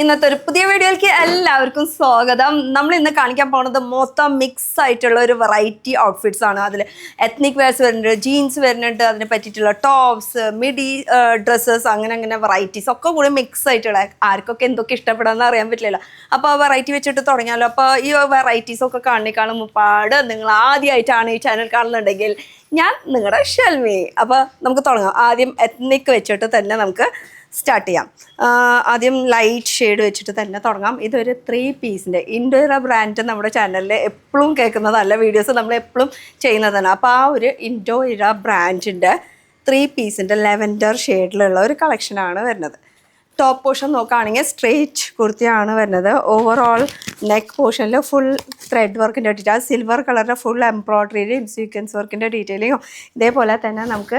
ഇന്നത്തെ ഒരു പുതിയ വീഡിയോയിലേക്ക് എല്ലാവർക്കും സ്വാഗതം. നമ്മൾ ഇന്ന് കാണിക്കാൻ പോകുന്നത് മൊത്തം മിക്സ് ആയിട്ടുള്ള ഒരു വെറൈറ്റി ഔട്ട്ഫിറ്റ്സ് ആണ്. അതിൽ എത്നിക് വെയർസ് വരുന്നുണ്ട്, ജീൻസ് വരുന്നുണ്ട്, അതിനെ പറ്റിയിട്ടുള്ള ടോപ്സ്, മിഡി ഡ്രസ്സസ്, അങ്ങനെ വെറൈറ്റീസ് ഒക്കെ കൂടി മിക്സ് ആയിട്ടുള്ള ആർക്കൊക്കെ എന്തൊക്കെ ഇഷ്ടപ്പെടാമെന്ന് അറിയാൻ പറ്റില്ല. അപ്പോൾ ആ വെറൈറ്റി വെച്ചിട്ട് തുടങ്ങിയാലോ. അപ്പോൾ ഈ വെറൈറ്റീസ് ഒക്കെ കാണിക്കാളും മുപ്പാട് നിങ്ങൾ ആദ്യമായിട്ടാണ് ഈ ചാനൽ കാണുന്നുണ്ടെങ്കിൽ ഞാൻ നിങ്ങളുടെ ഷെൽമി. അപ്പോൾ നമുക്ക് തുടങ്ങാം. ആദ്യം എത്നിക് വെച്ചിട്ട് തന്നെ നമുക്ക് സ്റ്റാർട്ട് ചെയ്യാം. ആദ്യം ലൈറ്റ് ഷെയ്ഡ് വെച്ചിട്ട് തന്നെ തുടങ്ങാം. ഇതൊരു 3 പീസിൻ്റെ ഇൻഡോറ ബ്രാൻഡ് നമ്മുടെ ചാനലിൽ എപ്പോഴും കേൾക്കുന്നതല്ല, വീഡിയോസ് നമ്മൾ എപ്പോഴും ചെയ്യുന്നതാണ്. അപ്പോൾ ആ ഒരു ഇൻഡോറ ബ്രാൻഡിൻ്റെ 3 പീസിൻ്റെ ലെവൻഡർ ഷെയ്ഡിലുള്ള ഒരു കളക്ഷനാണ് വരുന്നത്. ടോപ്പ് പോർഷൻ നോക്കുകയാണെങ്കിൽ സ്ട്രെയിറ്റ് കുർത്തിയാണ് വരുന്നത്. ഓവറോൾ നെക്ക് പോർഷനിൽ ഫുൾ ത്രെഡ് വർക്കിൻ്റെ ഡീറ്റെയിൽ, സിൽവർ കളറിൻ്റെ ഫുൾ എംബ്രോയ്ഡറിയും സീക്വൻസ് വർക്കിൻ്റെ ഡീറ്റെയിലിങ്ങും ഇതേപോലെ തന്നെ നമുക്ക്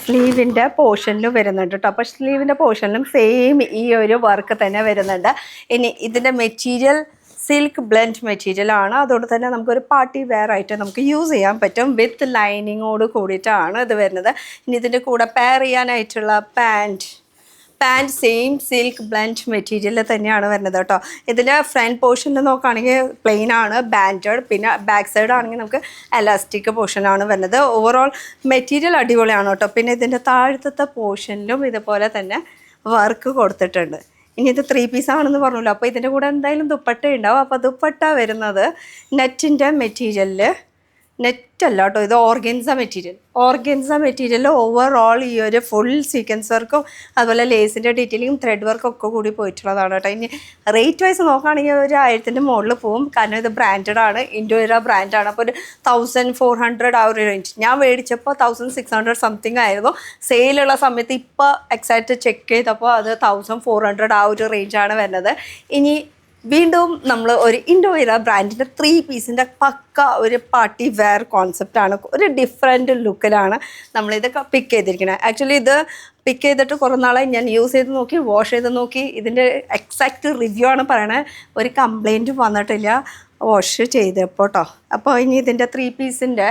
സ്ലീവിൻ്റെ പോർഷനിലും വരുന്നുണ്ട് കേട്ടോ. അപ്പോൾ സ്ലീവിൻ്റെ പോർഷനിലും സെയിം ഈ ഒരു വർക്ക് തന്നെ വരുന്നുണ്ട്. ഇനി ഇതിൻ്റെ മെറ്റീരിയൽ സിൽക്ക് ബ്ലെൻഡ് മെറ്റീരിയൽ ആണ്. അതുകൊണ്ട് തന്നെ നമുക്കൊരു പാർട്ടി വെയർ ആയിട്ട് നമുക്ക് യൂസ് ചെയ്യാൻ പറ്റും. വിത്ത് ലൈനിങ്ങോട് കൂടിയിട്ടാണ് ഇത് വരുന്നത്. ഇനി ഇതിൻ്റെ കൂടെ പെയർ ചെയ്യാനായിട്ടുള്ള pant same silk blend material തന്നെയാണ് വരുന്നത് കേട്ടോ. ഇതിൽ ഫ്രണ്ട് പോർഷനിൽ നോക്കുകയാണെങ്കിൽ പ്ലെയിൻ ആണ്, ബാൻഡഡ്. പിന്നെ ബാക്ക് സൈഡ് ആണെങ്കിൽ നമുക്ക് എലാസ്റ്റിക് പോർഷനാണ് വരുന്നത്. ഓവറോൾ മെറ്റീരിയൽ അടിപൊളിയാണ് കേട്ടോ. പിന്നെ ഇതിൻ്റെ താഴത്തെ പോർഷനിലും ഇതുപോലെ തന്നെ വർക്ക് കൊടുത്തിട്ടുണ്ട്. ഇനി ഇത് 3 പീസാണെന്ന് പറഞ്ഞല്ലോ. അപ്പോൾ ഇതിൻ്റെ കൂടെ എന്തായാലും ദുപ്പട്ട ഉണ്ടാവും. അപ്പോൾ ദുപ്പട്ട വരുന്നത് നെറ്റിൻ്റെ മെറ്റീരിയലിൽ, നെറ്റല്ല കേട്ടോ, ഇത് ഓർഗൻസ മെറ്റീരിയൽ ഓവറോൾ ഈ ഒരു ഫുൾ സീക്വൻസ് വർക്കും അതുപോലെ ലേസിൻ്റെ ഡീറ്റെയിലിങ്ങും ത്രെഡ് വർക്കും ഒക്കെ കൂടി പോയിട്ടുള്ളതാണ് കേട്ടോ. ഇനി റേറ്റ് വൈസ് നോക്കുകയാണെങ്കിൽ ഒരു 1000ൻ്റെ മുകളിൽ പോവും. കാരണം ഇത് ബ്രാൻഡഡ് ആണ്, ഇൻഡോറ ബ്രാൻഡാണ്. അപ്പോൾ ഒരു 1400 ആ ഒരു റേഞ്ച്. ഞാൻ മേടിച്ചപ്പോൾ 1600 സംതിങ് ആയിരുന്നു. സെയിലുള്ള സമയത്ത് ഇപ്പോൾ എക്സാക്റ്റ് ചെക്ക് ചെയ്തപ്പോൾ അത് 1400 ആ ഒരു റേഞ്ചാണ് വരുന്നത്. ഇനി വീണ്ടും നമ്മൾ ഒരു ഇൻഡോറ ബ്രാൻഡിൻ്റെ 3 പീസിൻ്റെ പക്ക ഒരു പാർട്ടി വെയർ കോൺസെപ്റ്റാണ്. ഒരു ഡിഫറെൻറ്റ് ലുക്കിലാണ് നമ്മളിത് പിക്ക് ചെയ്തിരിക്കുന്നത്. ആക്ച്വലി ഇത് പിക്ക് ചെയ്തിട്ട് കുറേ നാളായി ഞാൻ യൂസ് ചെയ്ത് നോക്കി, വാഷ് ചെയ്ത് നോക്കി. ഇതിൻ്റെ എക്സാക്റ്റ് റിവ്യൂ ആണ് പറയണത്. ഒരു കംപ്ലൈൻറ്റും വന്നിട്ടില്ല വാഷ് ചെയ്തപ്പോൾ കേട്ടോ. അപ്പോൾ ഇനി ഇതിൻ്റെ 3 പീസിൻ്റെ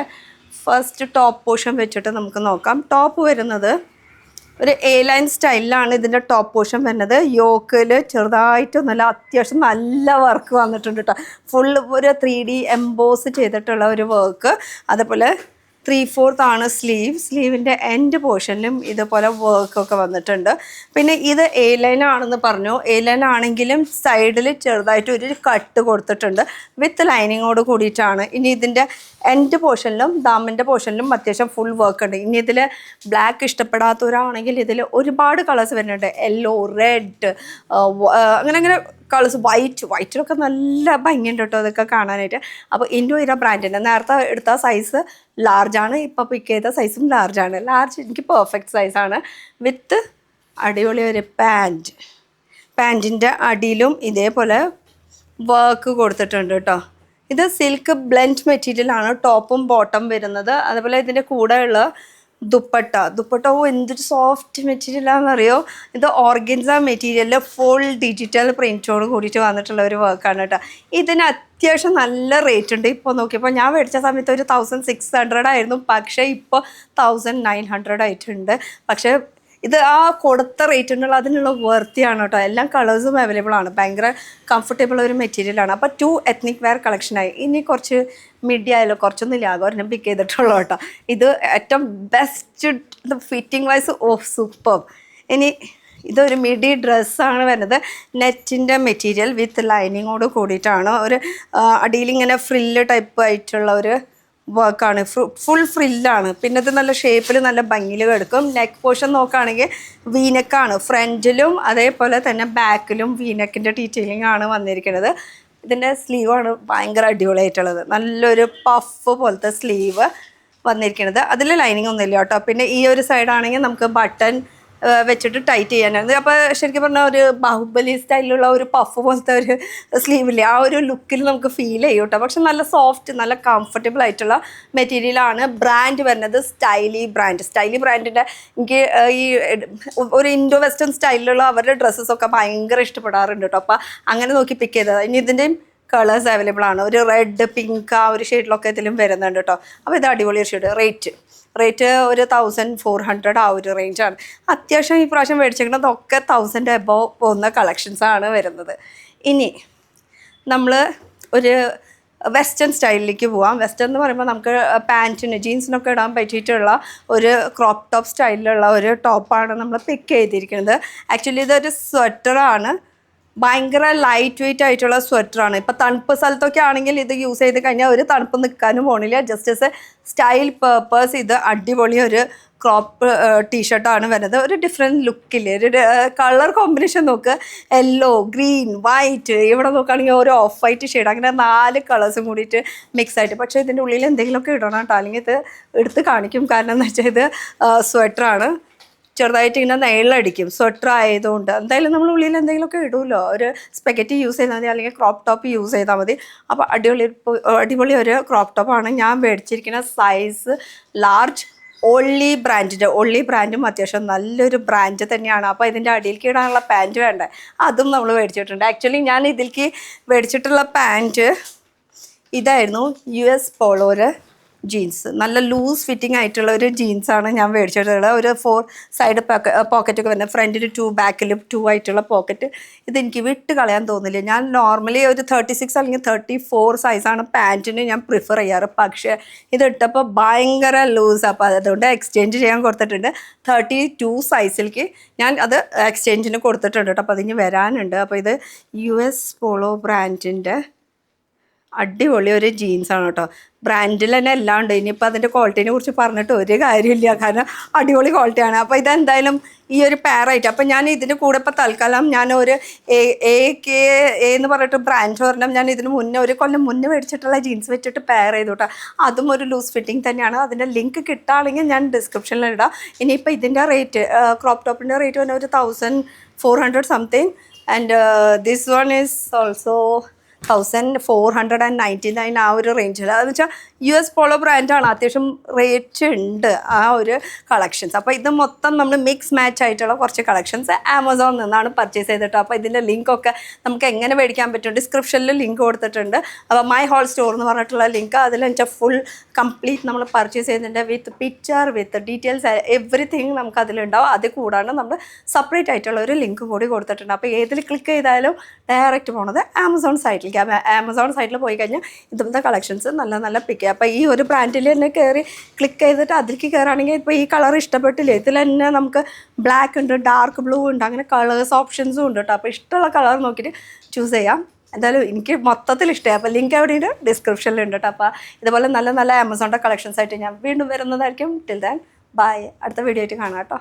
ഫസ്റ്റ് ടോപ്പ് പോർഷൻ വെച്ചിട്ട് നമുക്ക് നോക്കാം. ടോപ്പ് വരുന്നത് ഒരു A-ലൈൻ സ്റ്റൈലിലാണ് ഇതിൻ്റെ ടോപ്പ് പോർഷൻ വരുന്നത്. യോക്കിൽ ചെറുതായിട്ട് അത്യാവശ്യം നല്ല വർക്ക് വന്നിട്ടുണ്ട് കേട്ടോ. ഫുൾ ഒരു 3D എംബോസ് ചെയ്തിട്ടുള്ള ഒരു വർക്ക്. അതുപോലെ 3/4 ആണ് സ്ലീവിൻ്റെ എൻഡ് പോർഷനിലും ഇതുപോലെ വർക്കൊക്കെ വന്നിട്ടുണ്ട്. പിന്നെ ഇത് A-ലൈൻ ആണെന്ന് പറഞ്ഞു. A-ലൈൻ ആണെങ്കിലും സൈഡിൽ ചെറുതായിട്ട് ഒരു കട്ട് കൊടുത്തിട്ടുണ്ട് വിത്ത് ലൈനിങ്ങോട് കൂടിയിട്ടാണ്. ഇനി ഇതിൻ്റെ എൻഡ് പോർഷനിലും ദാമിൻ്റെ പോർഷനിലും അത്യാവശ്യം ഫുൾ വർക്ക് ഉണ്ട്. ഇനി ഇതിൽ ബ്ലാക്ക് ഇഷ്ടപ്പെടാത്തവരാണെങ്കിൽ ഇതിൽ ഒരുപാട് കളേഴ്സ് വരുന്നുണ്ട്. യെല്ലോ, റെഡ്, അങ്ങനെ കളേഴ്സ്, വൈറ്റിലൊക്കെ നല്ല ഭംഗിയുണ്ട് കേട്ടോ അതൊക്കെ കാണാനായിട്ട്. അപ്പോൾ ഇൻഡോറ ബ്രാൻഡിൻ്റെ നേരത്തെ എടുത്ത സൈസ് ലാർജാണ്, ഇപ്പോൾ പിക്ക് ചെയ്ത സൈസും ലാർജാണ്. ലാർജ് എനിക്ക് പെർഫെക്റ്റ് സൈസാണ്. വിത്ത് അടിപൊളി ഒരു പാൻറ്റിൻ്റെ അടിയിലും ഇതേപോലെ വർക്ക് കൊടുത്തിട്ടുണ്ട് കേട്ടോ. ഇത് സിൽക്ക് ബ്ലെൻഡ് മെറ്റീരിയലാണ് ടോപ്പും ബോട്ടം വരുന്നത്. അതുപോലെ ഇതിൻ്റെ കൂടെയുള്ള ദുപ്പട്ട എന്തൊരു സോഫ്റ്റ് മെറ്റീരിയലാണെന്നറിയോ. ഇത് ഓർഗൻസ മെറ്റീരിയലിൽ ഫുൾ ഡിജിറ്റൽ പ്രിൻറ്റോട് കൂടിയിട്ട് വന്നിട്ടുള്ള ഒരു വർക്കാണ് കേട്ടോ. ഇതിന് അത്യാവശ്യം നല്ല റേറ്റ് ഉണ്ട്. ഇപ്പോൾ നോക്കിയപ്പോൾ ഞാൻ മേടിച്ച സമയത്ത് ഒരു 1600 ആയിരുന്നു. പക്ഷേ ഇപ്പോൾ 1900 ആയിട്ടുണ്ട്. പക്ഷേ ഇത് ആ കൊടുത്ത റേറ്റിനുള്ള അതിനുള്ള വർത്തിയാണ് കേട്ടോ. എല്ലാ കളേഴ്സും അവൈലബിൾ ആണ്. ഭയങ്കര കംഫർട്ടബിൾ ഒരു മെറ്റീരിയലാണ്. അപ്പോൾ 2 എത്നിക് വെയർ കളക്ഷനായി. ഇനി കുറച്ച് മിഡി ആയാലും കുറച്ചൊന്നുമില്ല, ഒരെണ്ണം പിക്ക് ചെയ്തിട്ടുള്ളൂ കേട്ടോ. ഇത് ഏറ്റവും ബെസ്റ്റ് ഫിറ്റിംഗ് വൈസ് സൂപ്പർ. ഇനി ഇതൊരു മിഡി ഡ്രസ്സാണ് വരുന്നത്. നെറ്റിൻ്റെ മെറ്റീരിയൽ വിത്ത് ലൈനിങ്ങോട് കൂടിയിട്ടാണ്. ഒരു അടിയിലിങ്ങനെ ഫ്രില്ല് ടൈപ്പ് ആയിട്ടുള്ള ഒരു വർക്കാണ്, ഫുൾ ഫ്രില്ലാണ്. പിന്നെ ഇത് നല്ല ഷേപ്പിൽ നല്ല ഭംഗിയിൽ കിടക്കും. നെക്ക് പോർഷൻ നോക്കുകയാണെങ്കിൽ വീനെക്കാണ്. ഫ്രണ്ടിലും അതേപോലെ തന്നെ ബാക്കിലും വീനെക്കിൻ്റെ ഡീറ്റെയിലിംഗ് ആണ് വന്നിരിക്കുന്നത്. ഇതിൻ്റെ സ്ലീവാണ് ഭയങ്കര അടിപൊളിയായിട്ടുള്ളത്. നല്ലൊരു പഫ് പോലത്തെ സ്ലീവ് വന്നിരിക്കുന്നത്. അതിൽ ലൈനിങ് ഒന്നുമില്ല കേട്ടോ. പിന്നെ ഈ ഒരു സൈഡാണെങ്കിൽ നമുക്ക് ബട്ടൺ വെച്ചിട്ട് ടൈറ്റ് ചെയ്യാനായിരുന്നു. അപ്പോൾ ശരിക്കും പറഞ്ഞാൽ ഒരു ബാഹുബലി സ്റ്റൈലിലുള്ള ഒരു പഫ് പോലത്തെ ഒരു സ്ലീവില്ലേ, ആ ഒരു ലുക്കിൽ നമുക്ക് ഫീൽ ചെയ്യും കേട്ടോ. പക്ഷെ നല്ല സോഫ്റ്റ്, നല്ല കംഫർട്ടബിൾ ആയിട്ടുള്ള മെറ്റീരിയലാണ്. ബ്രാൻഡ് വരുന്നത് സ്റ്റൈലി ബ്രാൻഡിൻ്റെ എനിക്ക് ഈ ഒരു ഇൻഡോ വെസ്റ്റേൺ സ്റ്റൈലിലുള്ള അവരുടെ ഡ്രസ്സസൊക്കെ ഭയങ്കര ഇഷ്ടപ്പെടാറുണ്ട് കേട്ടോ. അപ്പോൾ അങ്ങനെ നോക്കി പിക്ക് ചെയ്തത്. ഇനി ഇതിൻ്റെയും കളേഴ്സ് അവൈലബിൾ ആണ്. ഒരു റെഡ്, പിങ്ക് ആ ഒരു ഷെയ്ഡിലൊക്കെ ഇതിലും വരുന്നുണ്ട് കേട്ടോ. അപ്പോൾ ഇത് അടിപൊളി ഒരു ഷെയ്ഡ്. റേറ്റ് ഒരു 1400 ആ ഒരു റേഞ്ചാണ്. അത്യാവശ്യം ഈ പ്രാവശ്യം മേടിച്ചിരിക്കുന്നതൊക്കെ 1000 എബോവ് പോകുന്ന കളക്ഷൻസാണ് വരുന്നത്. ഇനി നമ്മൾ ഒരു വെസ്റ്റേൺ സ്റ്റൈലിലേക്ക് പോവാം. വെസ്റ്റേൺ എന്ന് പറയുമ്പോൾ നമുക്ക് പാൻറ്റിന് ജീൻസിനൊക്കെ ഇടാൻ പറ്റിയിട്ടുള്ള ഒരു ക്രോപ്പ് ടോപ്പ് സ്റ്റൈലിലുള്ള ഒരു ടോപ്പാണ് നമ്മൾ പിക്ക് ചെയ്തിരിക്കുന്നത്. ആക്ച്വലി ഇതൊരു സ്വെറ്ററാണ്. ഭയങ്കര ലൈറ്റ് വെയിറ്റ് ആയിട്ടുള്ള സ്വെറ്ററാണ്. ഇപ്പോൾ തണുപ്പ് സ്ഥലത്തൊക്കെ ആണെങ്കിൽ ഇത് യൂസ് ചെയ്ത് കഴിഞ്ഞാൽ ഒരു തണുപ്പ് നിൽക്കാനും പോണില്ല. Just S A style purpose ഇത് അടിപൊളി ഒരു ക്രോപ്പ് ടീഷർട്ടാണ് വരുന്നത്. ഒരു ഡിഫറെൻറ്റ് ലുക്കിൽ ഒരു കളർ കോമ്പിനേഷൻ നോക്ക്. യെല്ലോ, ഗ്രീൻ, വൈറ്റ്, ഇവിടെ നോക്കുകയാണെങ്കിൽ ഒരു ഓഫ് വൈറ്റ് ഷെയ്ഡ്, അങ്ങനെ 4 കളേഴ്സും കൂടിയിട്ട് മിക്സ് ആയിട്ട്. പക്ഷേ ഇതിൻ്റെ ഉള്ളിൽ എന്തെങ്കിലുമൊക്കെ ഇടണം കേട്ടോ, അല്ലെങ്കിൽ ഇത് എടുത്ത് കാണിക്കും. കാരണം എന്ന് വെച്ചാൽ ഇത് സ്വെറ്ററാണ്. ചെറുതായിട്ട് ഇങ്ങനെ നെയിലടിക്കും സ്വെറ്റർ ആയതുകൊണ്ട്. എന്തായാലും നമ്മൾ ഉള്ളിൽ എന്തെങ്കിലുമൊക്കെ ഇടുമല്ലോ. ഒരു സ്പെഗറ്റി യൂസ് ചെയ്താൽ മതി, അല്ലെങ്കിൽ ക്രോപ്പ് ടോപ്പ് യൂസ് ചെയ്താൽ മതി. അപ്പോൾ അടിപൊളി ഒരു ക്രോപ്പ് ടോപ്പാണ് ഞാൻ മേടിച്ചിരിക്കുന്ന. Size large. ഒള്ളി ബ്രാൻഡും അത്യാവശ്യം നല്ലൊരു ബ്രാൻഡ് തന്നെയാണ്. അപ്പോൾ ഇതിൻ്റെ അടിയിലേക്ക് ഇടാനുള്ള പാൻറ്റ് വേണ്ടേ, അതും നമ്മൾ മേടിച്ചിട്ടുണ്ട്. ആക്ച്വലി ഞാൻ ഇതിലേക്ക് മേടിച്ചിട്ടുള്ള പാൻറ്റ് ഇതായിരുന്നു. US പോളോര് ജീൻസ്. നല്ല ലൂസ് ഫിറ്റിംഗ് ആയിട്ടുള്ള ഒരു ജീൻസാണ് ഞാൻ മേടിച്ചിട്ടുള്ളത്. ഒരു 4 സൈഡ് പോക്കറ്റൊക്കെ വരുന്നത്, ഫ്രണ്ടിൽ 2, ബാക്കിൽ 2 ആയിട്ടുള്ള പോക്കറ്റ്. ഇതെനിക്ക് വിട്ട് കളയാൻ തോന്നില്ല. ഞാൻ നോർമലി ഒരു 36 അല്ലെങ്കിൽ 34 സൈസാണ് പാൻറ്റിന് ഞാൻ പ്രിഫർ ചെയ്യാറ്. പക്ഷേ ഇതിട്ടപ്പോൾ ഭയങ്കര ലൂസ്. അപ്പോൾ അതുകൊണ്ട് എക്സ്ചേഞ്ച് ചെയ്യാൻ കൊടുത്തിട്ടുണ്ട്. 32 സൈസിലേക്ക് ഞാൻ അത് എക്സ്ചേഞ്ചിന് കൊടുത്തിട്ടുണ്ട് കേട്ടോ. അപ്പോൾ അതിന് വരാനുണ്ട്. അപ്പോൾ ഇത് US പോളോ ബ്രാൻഡിൻ്റെ അടിപൊളി ഒരു ജീൻസാണ് കേട്ടോ. ബ്രാൻഡിൽ തന്നെ എല്ലാം ഉണ്ട്. ഇനിയിപ്പോൾ അതിൻ്റെ ക്വാളിറ്റിനെ കുറിച്ച് പറഞ്ഞിട്ട് ഒരു കാര്യമില്ല, കാരണം അടിപൊളി ക്വാളിറ്റിയാണ്. അപ്പോൾ ഇതെന്തായാലും ഈ ഒരു പെയറായിട്ട്, അപ്പോൾ ഞാൻ ഇതിൻ്റെ കൂടെ ഇപ്പോൾ തൽക്കാലം ഞാൻ ഒരു AK എന്ന് പറഞ്ഞിട്ട് ബ്രാൻഡ് പറഞ്ഞാൽ ഞാൻ ഇതിന് മുന്നേ ഒരു കൊല്ലം മുന്നേ മേടിച്ചിട്ടുള്ള ജീൻസ് വെച്ചിട്ട് പെയർ ചെയ്തു കേട്ടോ. അതും ഒരു ലൂസ് ഫിറ്റിംഗ് തന്നെയാണ്. അതിൻ്റെ ലിങ്ക് കിട്ടുകയാണെങ്കിൽ ഞാൻ ഡിസ്ക്രിപ്ഷനിൽ ഇടാം. ഇനിയിപ്പോൾ ഇതിൻ്റെ റേറ്റ്, ക്രോപ്പ് ടോപ്പിൻ്റെ റേറ്റ് വന്ന ഒരു 1400 something. And this one is also 1499 ആ ഒരു റേഞ്ചിൽ. അതെന്ന് വെച്ചാൽ US പോളോ ബ്രാൻഡാണ്. അത്യാവശ്യം റേറ്റ് ഉണ്ട് ആ ഒരു കളക്ഷൻസ്. അപ്പോൾ ഇത് മൊത്തം നമ്മൾ മിക്സ് മാച്ച് ആയിട്ടുള്ള കുറച്ച് കളക്ഷൻസ് ആമസോണിൽ നിന്നാണ് പർച്ചേസ് ചെയ്തിട്ട്. അപ്പോൾ ഇതിൻ്റെ ലിങ്കൊക്കെ നമുക്ക് എങ്ങനെ മേടിക്കാൻ പറ്റും ഡിസ്ക്രിപ്ഷനിൽ ലിങ്ക് കൊടുത്തിട്ടുണ്ട്. അപ്പോൾ മൈ ഹോൾ സ്റ്റോർ എന്ന് പറഞ്ഞിട്ടുള്ള ലിങ്ക്, അതിലെന്ന് വെച്ചാൽ ഫുൾ കംപ്ലീറ്റ് നമ്മൾ പർച്ചേസ് ചെയ്തതിൻ്റെ വിത്ത് പിക്ചർ, വിത്ത് ഡീറ്റെയിൽസ്, എവറിത്തിങ് നമുക്ക് അതിലുണ്ടാവും. അത് കൂടാണ്ട് നമ്മൾ സെപ്പറേറ്റ് ആയിട്ടുള്ള ഒരു ലിങ്ക് കൂടി കൊടുത്തിട്ടുണ്ട്. അപ്പോൾ ഏതിൽ ക്ലിക്ക് ചെയ്താലും ഡയറക്റ്റ് പോകുന്നത് ആമസോൺ സൈറ്റിലേക്ക്. ആമസോൺ സൈറ്റിൽ പോയി കഴിഞ്ഞാൽ ഇതുപോലത്തെ കളക്ഷൻസ് നല്ല നല്ല പിക്ക് ചെയ്യാം. അപ്പോൾ ഈ ഒരു ബ്രാൻഡിൽ തന്നെ കയറി ക്ലിക്ക് ചെയ്തിട്ട് അതിലേക്ക് കയറുകയാണെങ്കിൽ ഇപ്പോൾ ഈ കളർ ഇഷ്ടപ്പെട്ടില്ലേ, ഇതിൽ തന്നെ നമുക്ക് ബ്ലാക്ക് ഉണ്ട്, ഡാർക്ക് ബ്ലൂ ഉണ്ട്, അങ്ങനെ കളേഴ്സ് ഓപ്ഷൻസും ഉണ്ട് കേട്ടോ. അപ്പോൾ ഇഷ്ടമുള്ള കളർ നോക്കിയിട്ട് ചൂസ് ചെയ്യാം. എന്തായാലും എനിക്ക് മൊത്തത്തിൽ ഇഷ്ടമായി. അപ്പോൾ ലിങ്ക് എവിടെയുണ്ട്, ഡിസ്ക്രിപ്ഷനിലുണ്ട് കേട്ടോ. അപ്പോൾ ഇതുപോലെ നല്ല നല്ല ആമസോണിൻ്റെ കളക്ഷൻസ് ആയിട്ട് ഞാൻ വീണ്ടും വരുന്നതായിരിക്കും. Till then bye. അടുത്ത വീഡിയോ ആയിട്ട് കാണാം കേട്ടോ.